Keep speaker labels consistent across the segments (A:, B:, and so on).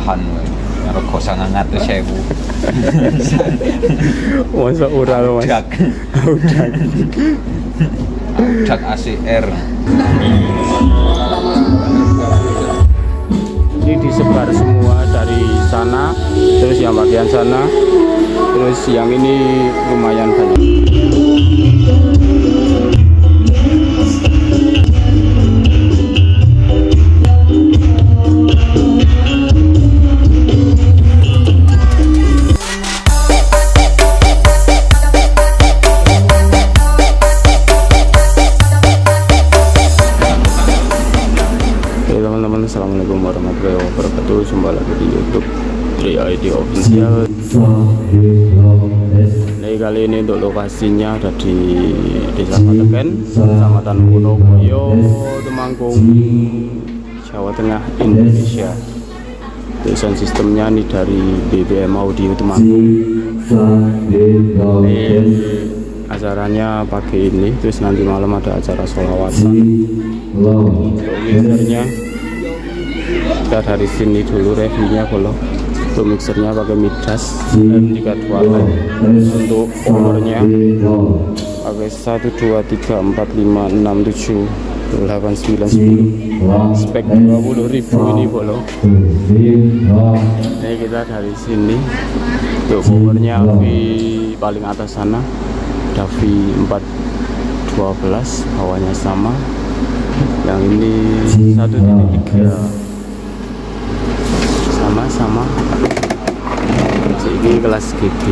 A: murahan rego 900.000.
B: Masa ora lho Mas.
A: Udak ACR.
B: Ini disebar semua dari sana, terus yang bagian sana, terus yang ini lumayan banyak. Assalamualaikum warahmatullahi wabarakatuh. Jumpa lagi di YouTube 3ID Official. Nah, kali ini untuk lokasinya ada di Desa Pateken, Kecamatan Wonoboyo, Temanggung, Jawa Tengah, Indonesia. Sound sistemnya ini dari BBM Audio Temanggung. Ini acaranya pagi ini, terus nanti malam ada acara sholawatan. Mixernya kita dari sini dulu reviewnya. Kalau untuk mixernya pakai Midas M32. Untuk powernya pakai 1 2 3 4 5 6 7 8 9 10. Spek 20.000 ini bolo. Ini kita dari sini. Untuk powernya V paling atas sana ada V412, bawahnya sama. Yang ini 1.3 sama ini kelas GB.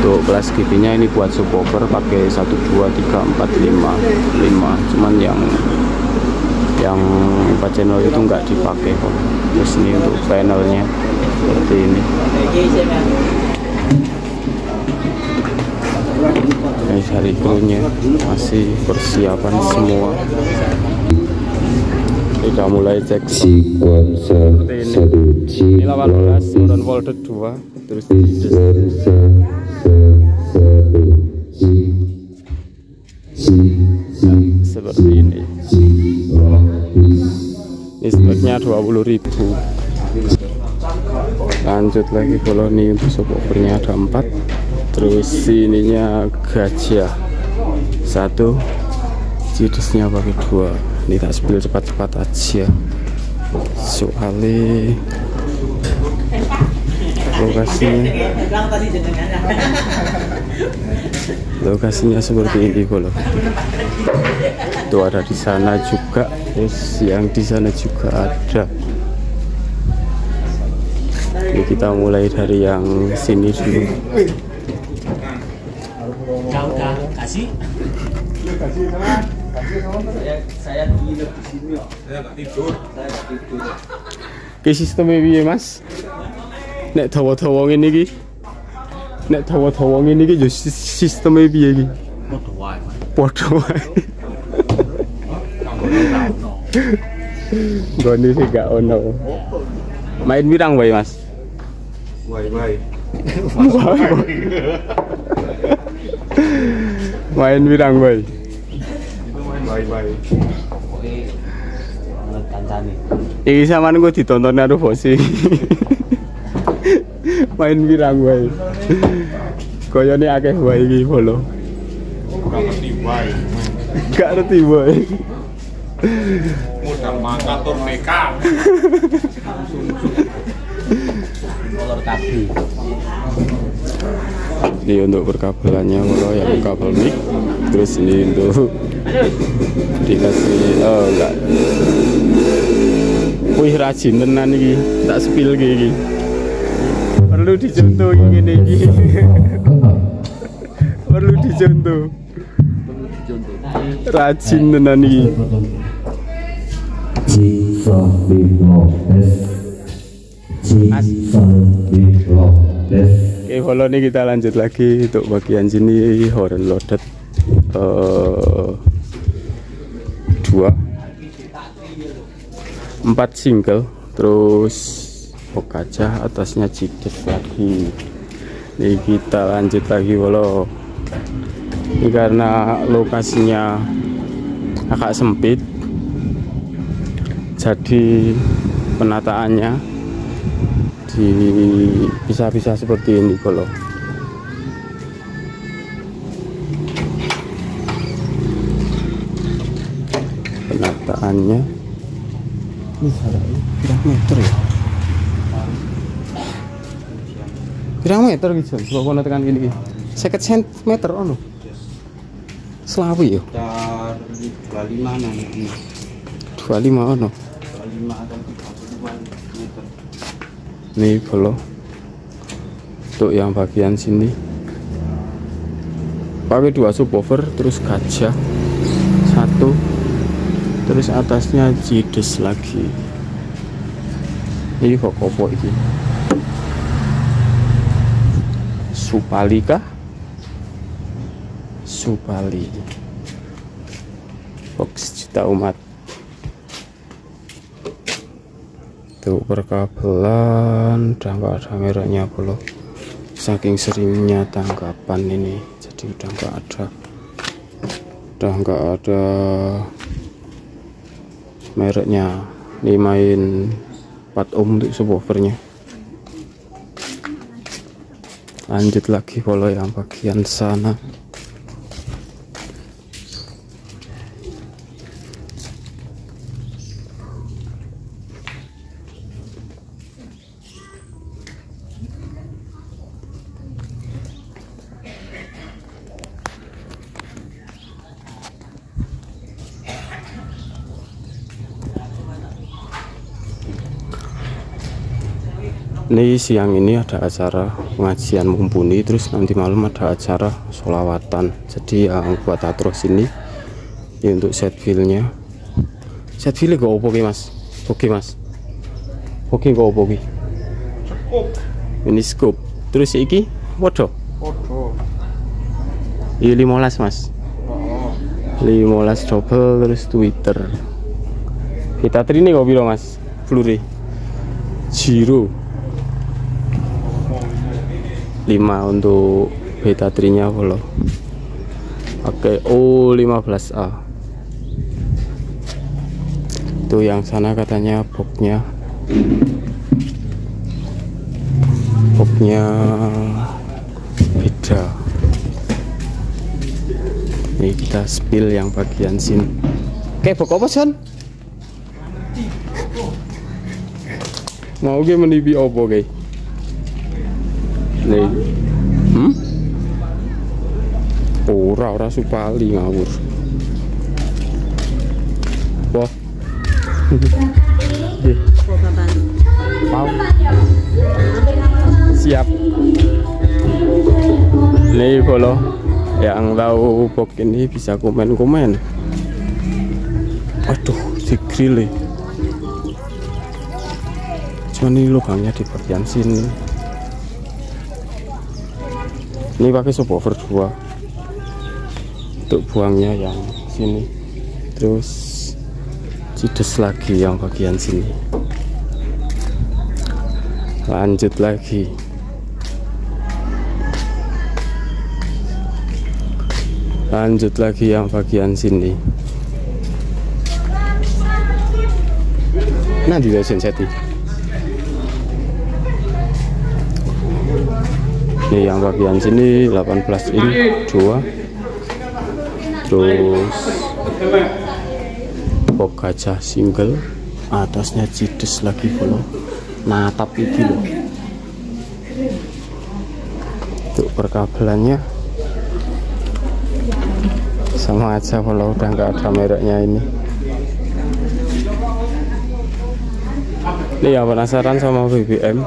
B: Untuk kelas GB nya ini buat subwoofer pakai 1 2 3 4 5 cuman yang 4 channel itu nggak dipakai kok. Terus ini untuk panelnya seperti ini. Ini dari krunya masih persiapan semua. Kita mulai cek
C: sequence 1
B: ini 18 turun voltage 2 terus seperti ini. Ini speknya 20.000. Lanjut lagi. Kalau ini untuk subwoofernya ada 4, terus ininya gajah 1, jidusnya pakai 2. Ini tak spill cepat-cepat aja soalnya lokasinya seperti ini. Kalau itu ada di sana juga, terus yang di sana juga ada. Ini kita mulai dari yang sini dulu.
D: Kasih. Saya tidur di sini. Saya nggak tidur.
B: Ke sistemnya piye Mas? Nek dawa-dawa ngene iki. Nek dawa-dawa ngene iki yo sistemnya piye iki? Padha wae. Gone sih gak ono. Main pirang wae Mas?
D: Wae.
B: Main pirang wae?
D: Bye.
B: Iki sampean kok ditonton karo bosi. Main pirang wae. Koyone akeh wae iki bolo. Gak ngerti wae.
D: Modal mangkatur PK. Kolor kabel.
B: Ini untuk perkabelannya kalau yang kabel mic, terus ini untuk dikasih enggak. Wih rajin tenan iki, tak spill iki. Perlu dicontoh ngene iki. Perlu dicontoh. Rajin tenan iki. Oke, follow nih, kita lanjut lagi untuk bagian sini. Horn loaded 4 single, terus box kaca, atasnya jides lagi. Nih kita lanjut lagi follow. Ini karena lokasinya agak sempit, jadi penataannya dipisah-pisah seperti ini kalau penataannya ini berapa meter ya, berapa meter gitu coba kono tekan gini 50 cm ono selawi ya
D: 25 nanti
B: 25 ono
D: 25 atau 32 meter.
B: Ini kalau untuk yang bagian sini pakai 2 subwoofer, terus gajah 1, terus atasnya jides lagi. Ini kok opo ini Supali kah? Supali box juta umat. Tuh perkabelan udah nggak ada mereknya belum, saking seringnya tanggapan ini jadi udah nggak ada mereknya. Ini main 4 ohm untuk subwoofernya. Lanjut lagi kalau yang bagian sana. Ini siang ini ada acara pengajian mumpuni, terus nanti malam ada acara sholawatan. Jadi yang buat atros ini untuk set feel-nya. Set feel-nya gak opo mas? Oke mas. Oke gak opo ki? Ini scope. Terus iki waduh. Ini 15 mas. 15 double terus Twitter. Kita ini kok bilang mas? Flurry. Zero 5 untuk beta 3 nya follow. Oke, O15A. Tuh yang sana katanya boxnya beda. Ini kita spill yang bagian sini. Oke, box apa Son? Mau ke menibi opo guys? Nih, ora Supali ngawur. Wah, mau siap. Nih kalau yang tahu box ini bisa komen. Aduh, si grill. Cuman ini lubangnya di bagian sini. Ini pakai subwoofer 2 untuk buangnya yang sini, terus jides lagi yang bagian sini. Lanjut lagi, yang bagian sini. Nah di senseti. Ini yang bagian sini 18 in 2, terus box gajah single, atasnya jides lagi kalau natap iki loh. Untuk perkabelannya sama aja kalau udah nggak ada mereknya ini. Ini yang penasaran sama BBM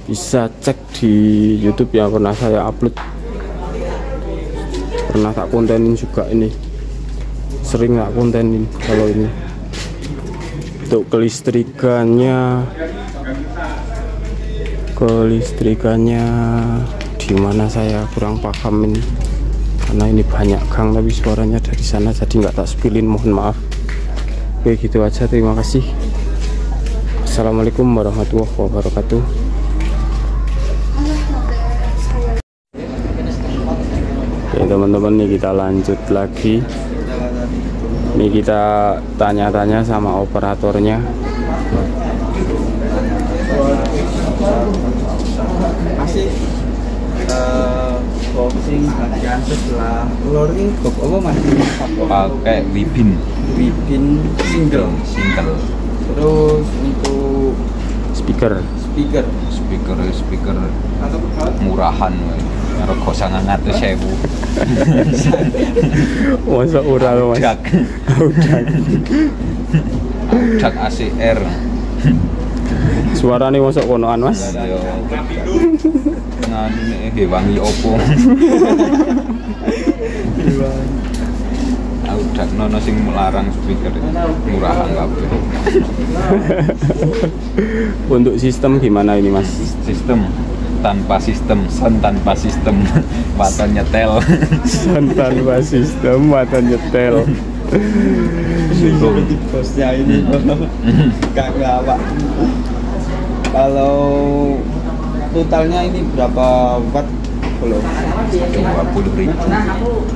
B: bisa cek di YouTube yang pernah saya upload, pernah tak kontenin juga. Ini sering tak kontenin kalau ini. Untuk kelistrikannya di mana saya kurang paham ini, karena ini banyak gang tapi suaranya dari sana jadi nggak tak spillin, mohon maaf. Oke gitu aja, terima kasih. Assalamualaikum warahmatullahi wabarakatuh. Oke teman-teman, nih kita lanjut lagi. Ini kita tanya-tanya sama operatornya.
D: mas?
A: Pakai Wibin
D: Single. Terus untuk
B: speaker
A: speaker murahan rego 900.000.
B: masa ora lo mas.
A: Audak ACR.
B: Suarane mosok konoan mas.
A: Yo nganu nek wangi opo. Audak nono sing melarang speaker murahan kabeh.
B: Untuk sistem gimana ini mas?
A: Sistem tanpa sistem, waton nyetel.
B: Tanpa sistem waton nyetel.
D: Seperti bosnya ini gak ngawak. Kalau totalnya ini berapa watt?
A: 20.000.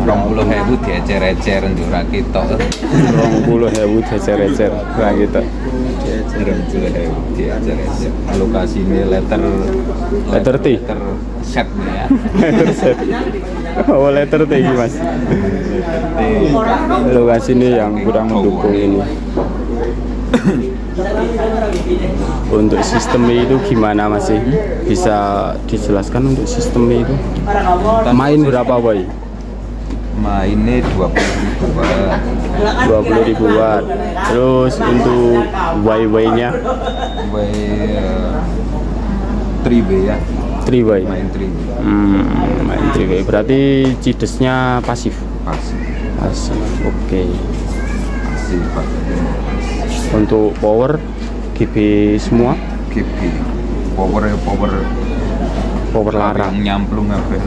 A: 20.000 diecer-ecer ndura ketok.
B: 20.000 diecer-ecer lah gitu.
A: 20.000 diecer-ecer. Lokasine letter
B: T.
A: Set ya.
B: Letter set. Oh letter T iki mas. Lokasi ini yang kurang mendukung ini. Untuk sistemnya itu gimana mas sih? Bisa dijelaskan untuk sistemnya itu? Main berapa boy?
A: Mainnya
B: 20.000 watt. Terus untuk Y-nya?
A: Tribe ya.
B: 3-way.
A: Main tribe.
B: Main 3-way. Berarti cidesnya pasif. Pasif. Oke.
A: Pasif.
B: Untuk power GB semua?
A: GB. Power
B: larang.
A: Nyamplung apa ya?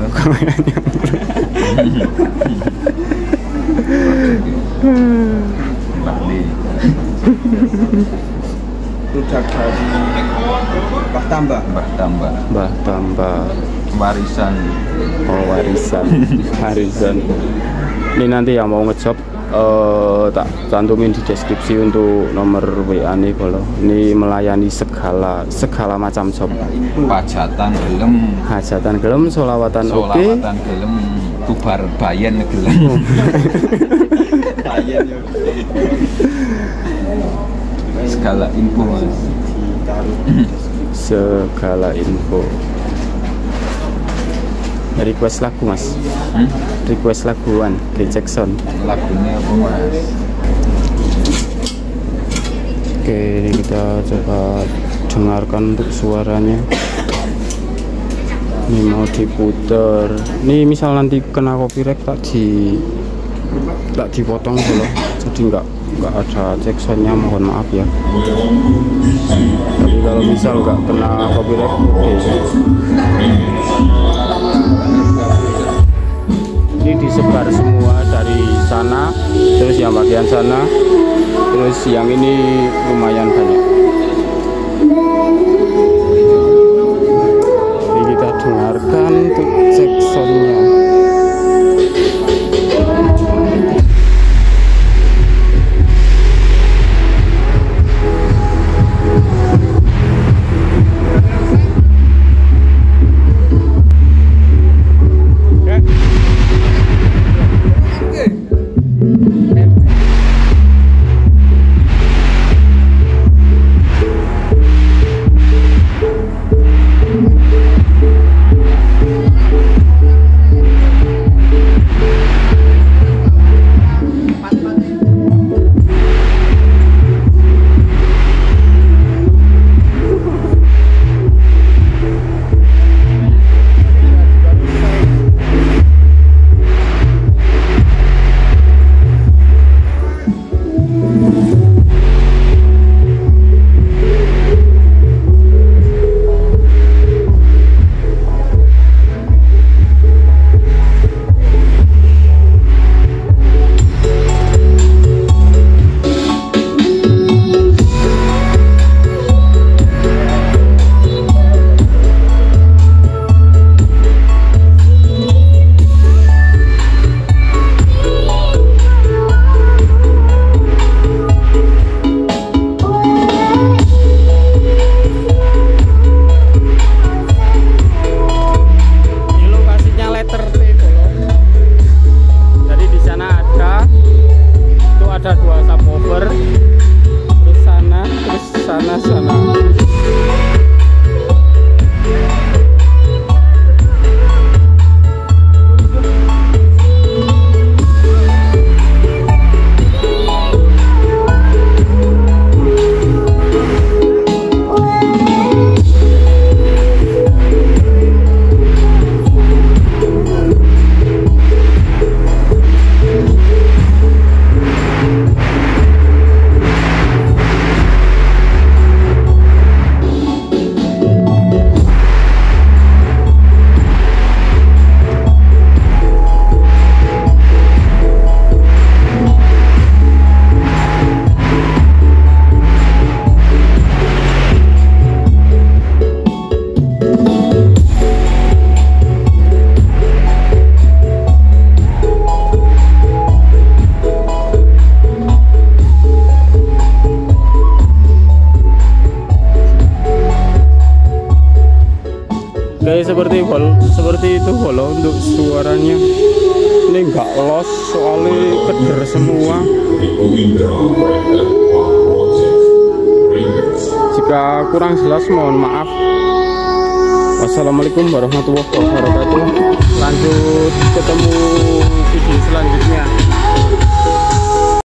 D: Produk dari Mbah Tambah.
A: Warisan.
B: Oh warisan. Ini nanti yang mau ngejob tak cantumin di deskripsi untuk nomor WA nih kalau ini melayani segala macam job.
A: Hajatan gelem,
B: solawatan oke.
A: Gelem, bubar bayen gelem. Segala info mas.
B: Segala info. Request lagu mas. Request laguan di Jackson.
A: Lagunya apa mas?
B: Oke, ini kita coba dengarkan untuk suaranya. Ini mau diputer. Ini misal nanti kena copyright tak dipotong dulu. Jadi nggak ada Jacksonnya, mohon maaf ya. Tapi kalau misal nggak kena copyright, oke. Ini disebar semua dari sana, terus yang bagian sana, terus yang ini lumayan banyak. Jadi kita dengarkan untuk Jacksonnya. Kayak seperti itu kalau untuk suaranya ini nggak los soalnya keder semua. Jika kurang jelas mohon maaf. Wassalamualaikum warahmatullahi wabarakatuh. Lanjut ketemu video selanjutnya.